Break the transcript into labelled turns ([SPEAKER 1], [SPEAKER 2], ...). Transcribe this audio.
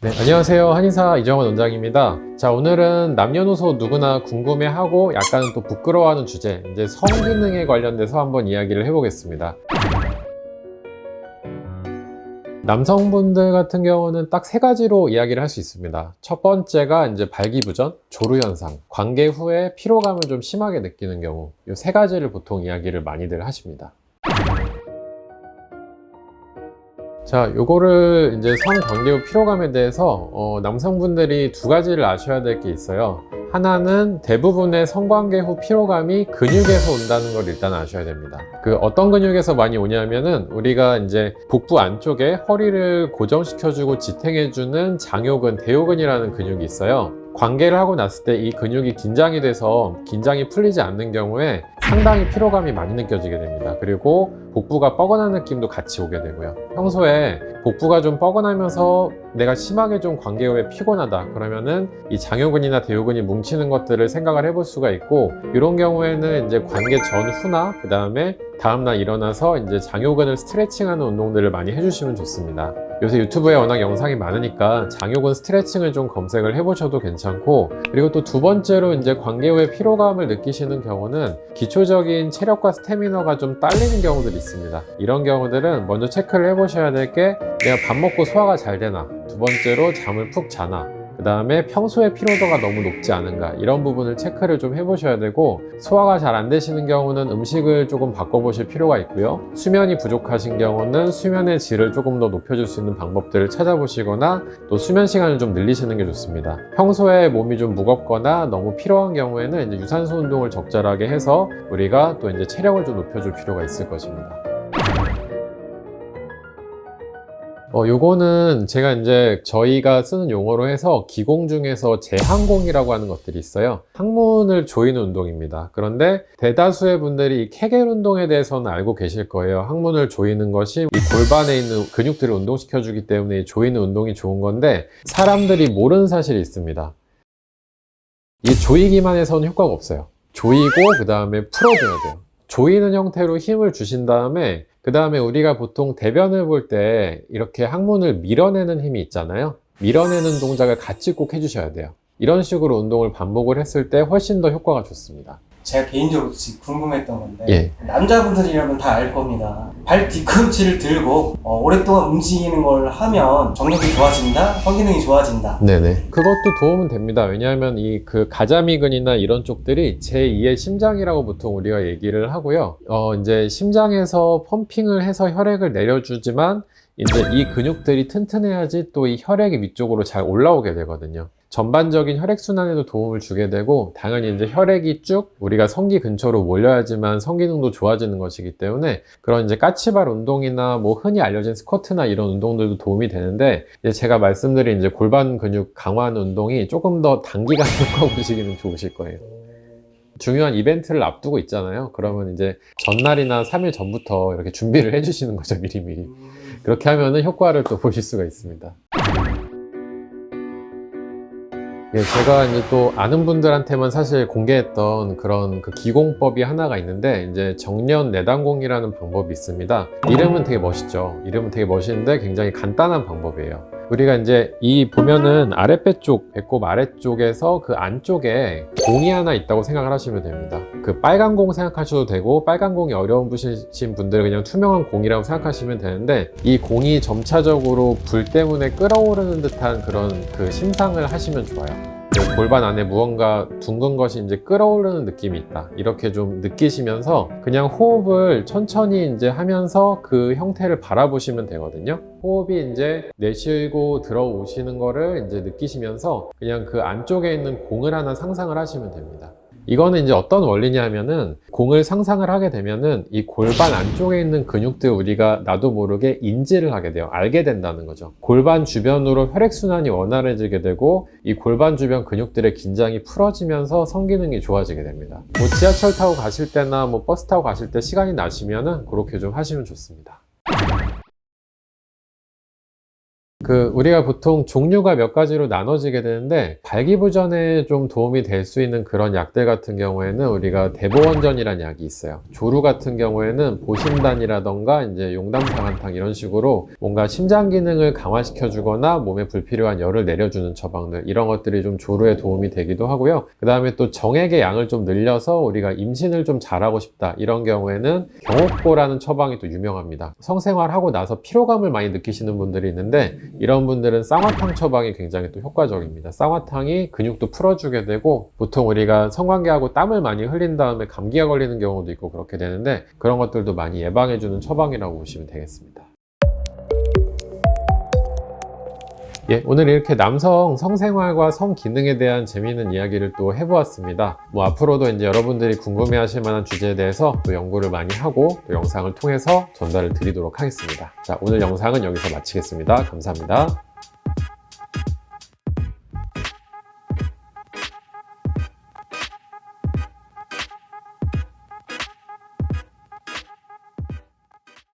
[SPEAKER 1] 네, 안녕하세요. 한의사 이정원 원장입니다. 자, 오늘은 남녀노소 누구나 궁금해하고 약간은 또 부끄러워하는 주제, 이제 성기능에 관련돼서 한번 이야기를 해보겠습니다. 남성분들 같은 경우는 딱 세 가지로 이야기를 할 수 있습니다. 첫 번째가 이제 발기부전, 조루현상, 관계 후에 피로감을 좀 심하게 느끼는 경우, 이 세 가지를 보통 이야기를 많이들 하십니다. 자, 요거를 이제 성관계 후 피로감에 대해서 남성분들이 두 가지를 아셔야 될 게 있어요. 하나는 대부분의 성관계 후 피로감이 근육에서 온다는 걸 일단 아셔야 됩니다. 그 어떤 근육에서 많이 오냐면은 우리가 이제 복부 안쪽에 허리를 고정시켜주고 지탱해주는 장요근, 대요근이라는 근육이 있어요. 관계를 하고 났을 때 이 근육이 긴장이 돼서 긴장이 풀리지 않는 경우에 상당히 피로감이 많이 느껴지게 됩니다. 그리고 복부가 뻐근한 느낌도 같이 오게 되고요. 평소에 복부가 좀 뻐근하면서 내가 심하게 좀 관계 후에 피곤하다 그러면은 이 장요근이나 대요근이 뭉치는 것들을 생각을 해볼 수가 있고, 이런 경우에는 이제 관계 전후나 그 다음에 다음날 일어나서 이제 장요근을 스트레칭하는 운동들을 많이 해주시면 좋습니다. 요새 유튜브에 워낙 영상이 많으니까 장요근 스트레칭을 좀 검색을 해보셔도 괜찮고, 그리고 또 두 번째로 이제 관계 후에 피로감을 느끼시는 경우는 기초적인 체력과 스태미너가 좀 딸리는 경우들이 있습니다. 이런 경우들은 먼저 체크를 해보셔야 될 게, 내가 밥 먹고 소화가 잘 되나, 두 번째로 잠을 푹 자나, 그 다음에 평소에 피로도가 너무 높지 않은가, 이런 부분을 체크를 좀 해보셔야 되고, 소화가 잘 안 되시는 경우는 음식을 조금 바꿔보실 필요가 있고요. 수면이 부족하신 경우는 수면의 질을 조금 더 높여줄 수 있는 방법들을 찾아보시거나 또 수면 시간을 좀 늘리시는 게 좋습니다. 평소에 몸이 좀 무겁거나 너무 피로한 경우에는 이제 유산소 운동을 적절하게 해서 우리가 또 이제 체력을 좀 높여줄 필요가 있을 것입니다. 요거는 제가 이제 저희가 쓰는 용어로 해서 기공 중에서 제항공이라고 하는 것들이 있어요. 항문을 조이는 운동입니다. 그런데 대다수의 분들이 이 케겔 운동에 대해서는 알고 계실 거예요. 항문을 조이는 것이 이 골반에 있는 근육들을 운동시켜 주기 때문에 조이는 운동이 좋은 건데, 사람들이 모르는 사실이 있습니다. 이 조이기만 해서는 효과가 없어요. 조이고 그 다음에 풀어줘야 돼요. 조이는 형태로 힘을 주신 다음에 그 다음에 우리가 보통 대변을 볼 때 이렇게 항문을 밀어내는 힘이 있잖아요. 밀어내는 동작을 같이 꼭 해주셔야 돼요. 이런 식으로 운동을 반복을 했을 때 훨씬 더 효과가 좋습니다.
[SPEAKER 2] 제가 개인적으로 지금 궁금했던 건데,
[SPEAKER 1] 예.
[SPEAKER 2] 남자분들이라면 다 알 겁니다. 발 뒤꿈치를 들고 오랫동안 움직이는 걸 하면 정력이 좋아진다, 성기능이 좋아진다.
[SPEAKER 1] 네네. 그것도 도움은 됩니다. 왜냐하면 이 그 가자미근이나 이런 쪽들이 제2의 심장이라고 보통 우리가 얘기를 하고요. 이제 심장에서 펌핑을 해서 혈액을 내려주지만 이제 이 근육들이 튼튼해야지 또 이 혈액이 위쪽으로 잘 올라오게 되거든요. 전반적인 혈액순환에도 도움을 주게 되고, 당연히 이제 혈액이 쭉 우리가 성기 근처로 몰려야지만 성기능도 좋아지는 것이기 때문에 그런 이제 까치발 운동이나 뭐 흔히 알려진 스쿼트나 이런 운동들도 도움이 되는데, 이제 제가 말씀드린 이제 골반 근육 강화하는 운동이 조금 더 단기간 효과 보시기는 좋으실 거예요. 중요한 이벤트를 앞두고 있잖아요. 그러면 이제 전날이나 3일 전부터 이렇게 준비를 해주시는 거죠, 미리미리. 그렇게 하면은 효과를 또 보실 수가 있습니다. 예, 제가 이제 또 아는 분들한테만 사실 공개했던 그런 그 기공법이 하나가 있는데, 이제 정년 내단공이라는 방법이 있습니다. 이름은 되게 멋있죠. 이름은 되게 멋있는데 굉장히 간단한 방법이에요. 우리가 이제 이 보면은 아랫배 쪽, 배꼽 아래쪽에서 그 안쪽에 공이 하나 있다고 생각을 하시면 됩니다. 그 빨간 공 생각하셔도 되고, 빨간 공이 어려운 분이신 분들은 그냥 투명한 공이라고 생각하시면 되는데, 이 공이 점차적으로 불 때문에 끓어오르는 듯한 그런 그 심상을 하시면 좋아요. 그 골반 안에 무언가 둥근 것이 이제 끓어오르는 느낌이 있다, 이렇게 좀 느끼시면서 그냥 호흡을 천천히 이제 하면서 그 형태를 바라보시면 되거든요. 호흡이 이제 내쉬고 들어오시는 거를 이제 느끼시면서 그냥 그 안쪽에 있는 공을 하나 상상을 하시면 됩니다. 이거는 이제 어떤 원리냐면은, 공을 상상을 하게 되면은 이 골반 안쪽에 있는 근육들 우리가 나도 모르게 인지를 하게 돼요. 알게 된다는 거죠. 골반 주변으로 혈액순환이 원활해지게 되고, 이 골반 주변 근육들의 긴장이 풀어지면서 성기능이 좋아지게 됩니다. 뭐 지하철 타고 가실 때나 뭐 버스 타고 가실 때 시간이 나시면은 그렇게 좀 하시면 좋습니다. 우리가 보통 종류가 몇 가지로 나눠지게 되는데, 발기부전에 좀 도움이 될 수 있는 그런 약들 같은 경우에는 우리가 대보원전이라는 약이 있어요. 조루 같은 경우에는 보신단이라던가 이제 용담상한탕 이런 식으로 뭔가 심장 기능을 강화시켜 주거나 몸에 불필요한 열을 내려주는 처방들, 이런 것들이 좀 조루에 도움이 되기도 하고요. 그 다음에 또 정액의 양을 좀 늘려서 우리가 임신을 좀 잘하고 싶다, 이런 경우에는 경옥고라는 처방이 또 유명합니다. 성생활하고 나서 피로감을 많이 느끼시는 분들이 있는데, 이런 분들은 쌍화탕 처방이 굉장히 또 효과적입니다. 쌍화탕이 근육도 풀어주게 되고, 보통 우리가 성관계하고 땀을 많이 흘린 다음에 감기가 걸리는 경우도 있고 그렇게 되는데, 그런 것들도 많이 예방해주는 처방이라고 보시면 되겠습니다. 예, 오늘 이렇게 남성 성생활과 성기능에 대한 재미있는 이야기를 또 해보았습니다. 앞으로도 이제 여러분들이 궁금해 하실 만한 주제에 대해서 또 연구를 많이 하고 또 영상을 통해서 전달을 드리도록 하겠습니다. 자, 오늘 영상은 여기서 마치겠습니다. 감사합니다.